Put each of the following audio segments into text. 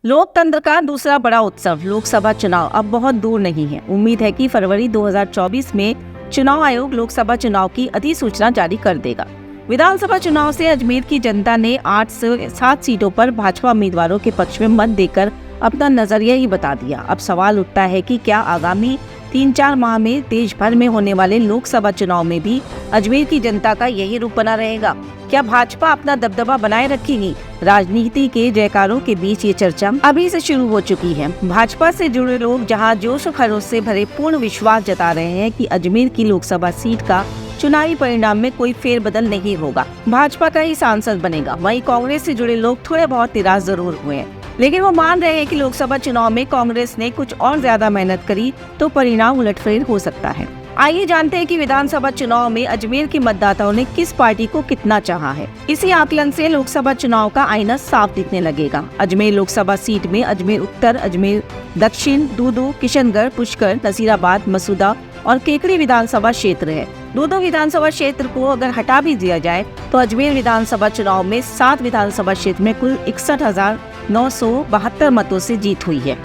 लोकतंत्र का दूसरा बड़ा उत्सव लोकसभा चुनाव अब बहुत दूर नहीं है। उम्मीद है कि फरवरी 2024 में चुनाव आयोग लोकसभा चुनाव की अधिसूचना जारी कर देगा। विधानसभा चुनाव से अजमेर की जनता ने 8 से 7 सीटों पर भाजपा उम्मीदवारों के पक्ष में मत देकर अपना नजरिया ही बता दिया। अब सवाल उठता है कि क्या आगामी 3-4 माह में देश भर में होने वाले लोकसभा चुनाव में भी अजमेर की जनता का यही रूप बना रहेगा? क्या भाजपा अपना दबदबा बनाए रखेगी? राजनीति के जयकारों के बीच ये चर्चा अभी से शुरू हो चुकी है। भाजपा से जुड़े लोग जहां जोश और खरोश से भरे पूर्ण विश्वास जता रहे हैं कि अजमेर की लोकसभा सीट का चुनावी परिणाम में कोई फेरबदल नहीं होगा, भाजपा का ही सांसद बनेगा, वहीं कांग्रेस से जुड़े लोग थोड़े बहुत निराश जरूर हुए हैं, लेकिन वो मान रहे हैं कि लोकसभा चुनाव में कांग्रेस ने कुछ और ज्यादा मेहनत करी तो परिणाम उलटफेर हो सकता है। आइए जानते हैं कि विधानसभा चुनाव में अजमेर के मतदाताओं ने किस पार्टी को कितना चाहा है। इसी आकलन से लोकसभा चुनाव का आईना साफ दिखने लगेगा। अजमेर लोकसभा सीट में अजमेर उत्तर, अजमेर दक्षिण, दूदू, किशनगढ़, पुष्कर, नसीराबाद, मसूदा और केकड़ी विधानसभा क्षेत्र है। दूदू विधानसभा क्षेत्र को अगर हटा भी दिया जाए तो अजमेर विधानसभा चुनाव में 7 विधानसभा क्षेत्र में कुल 61,972 मतों से जीत हुई है।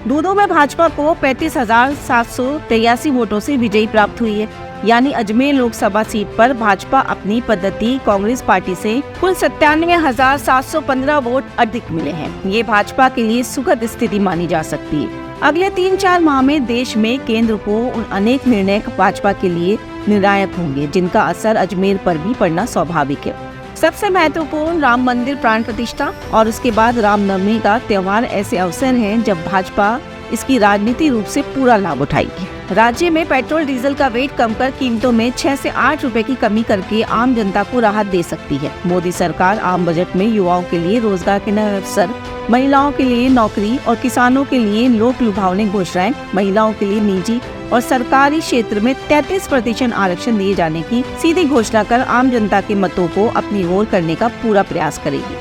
दूदू में भाजपा को 35,783 वोटों से विजयी प्राप्त हुई है। यानी अजमेर लोकसभा सीट पर भाजपा अपनी पद्धति कांग्रेस पार्टी से कुल 97,715 वोट अधिक मिले हैं। ये भाजपा के लिए सुखद स्थिति मानी जा सकती है। अगले 3-4 माह में देश में केंद्र को उन अनेक निर्णय भाजपा के लिए निर्णायक होंगे जिनका असर अजमेर पर भी पड़ना स्वाभाविक है। सबसे महत्वपूर्ण राम मंदिर प्राण प्रतिष्ठा और उसके बाद रामनवमी का त्योहार ऐसे अवसर हैं जब भाजपा इसकी राजनीतिक रूप से पूरा लाभ उठाएगी। राज्य में पेट्रोल डीजल का रेट कम कर कीमतों में 6 से 8 रुपए की कमी करके आम जनता को राहत दे सकती है। मोदी सरकार आम बजट में युवाओं के लिए रोजगार के नए अवसर, महिलाओं के लिए नौकरी और किसानों के लिए लोक लुभावनी घोषणाएं, महिलाओं के लिए निजी और सरकारी क्षेत्र में 33% आरक्षण दिए जाने की सीधी घोषणा कर आम जनता के मतों को अपनी ओर करने का पूरा प्रयास करेगी।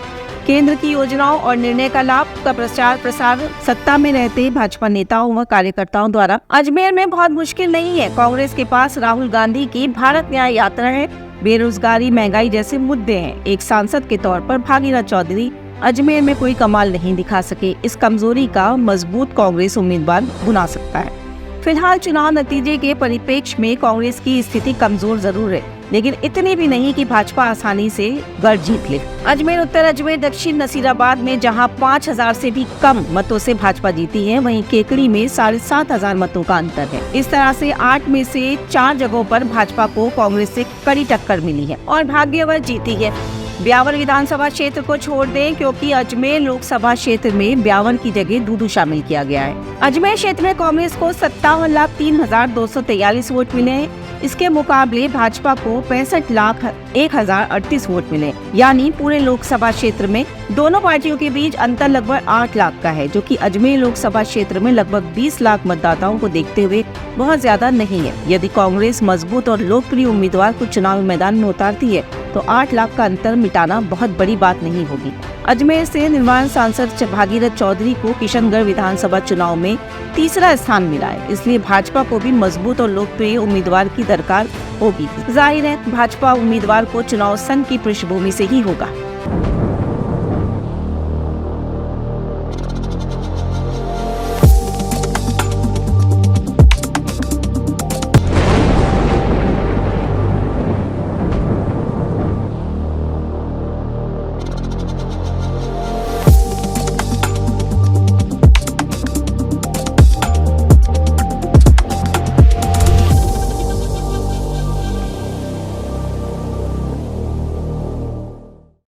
केंद्र की योजनाओं और निर्णय का लाभ का प्रचार प्रसार सत्ता में रहते भाजपा नेताओं व कार्यकर्ताओं द्वारा अजमेर में बहुत मुश्किल नहीं है। कांग्रेस के पास राहुल गांधी की भारत न्याय यात्रा है, बेरोजगारी, महंगाई जैसे मुद्दे हैं। एक सांसद के तौर पर भागीरथ चौधरी अजमेर में कोई कमाल नहीं दिखा सके। इस कमजोरी का मजबूत कांग्रेस उम्मीदवार बुना सकता है। फिलहाल चुनाव नतीजे के परिप्रेक्ष्य में कांग्रेस की स्थिति कमजोर जरूर है, लेकिन इतनी भी नहीं कि भाजपा आसानी से गढ़ जीत ले। अजमेर उत्तर, अजमेर दक्षिण, नसीराबाद में जहां 5,000 से भी कम मतों से भाजपा जीती है, वहीं केकड़ी में 7,500 मतों का अंतर है। इस तरह से 8 में से 4 जगहों पर भाजपा को कांग्रेस से कड़ी टक्कर मिली है और भाग्यवश जीती है। ब्यावर विधानसभा क्षेत्र को छोड़ दें क्योंकि अजमेर लोकसभा क्षेत्र में ब्यावर की जगह दूदू शामिल किया गया है। अजमेर क्षेत्र में कांग्रेस को 57,03,243 वोट मिले हैं। इसके मुकाबले भाजपा को 65,01,038 वोट मिले। यानी पूरे लोकसभा क्षेत्र में दोनों पार्टियों के बीच अंतर लगभग 8 लाख का है, जो कि अजमेर लोकसभा क्षेत्र में लगभग 20 लाख मतदाताओं को देखते हुए बहुत ज्यादा नहीं है। यदि कांग्रेस मजबूत और लोकप्रिय उम्मीदवार को चुनावी मैदान में उतारती है तो 8 लाख का अंतर मिटाना बहुत बड़ी बात नहीं होगी। अजमेर से निर्वाचित सांसद भागीरथ चौधरी को किशनगढ़ विधानसभा चुनाव में तीसरा स्थान मिला है, इसलिए भाजपा को भी मजबूत और लोकप्रिय उम्मीदवार की दरकार होगी। जाहिर है भाजपा उम्मीदवार को चुनाव संघ की पृष्ठभूमि से ही होगा।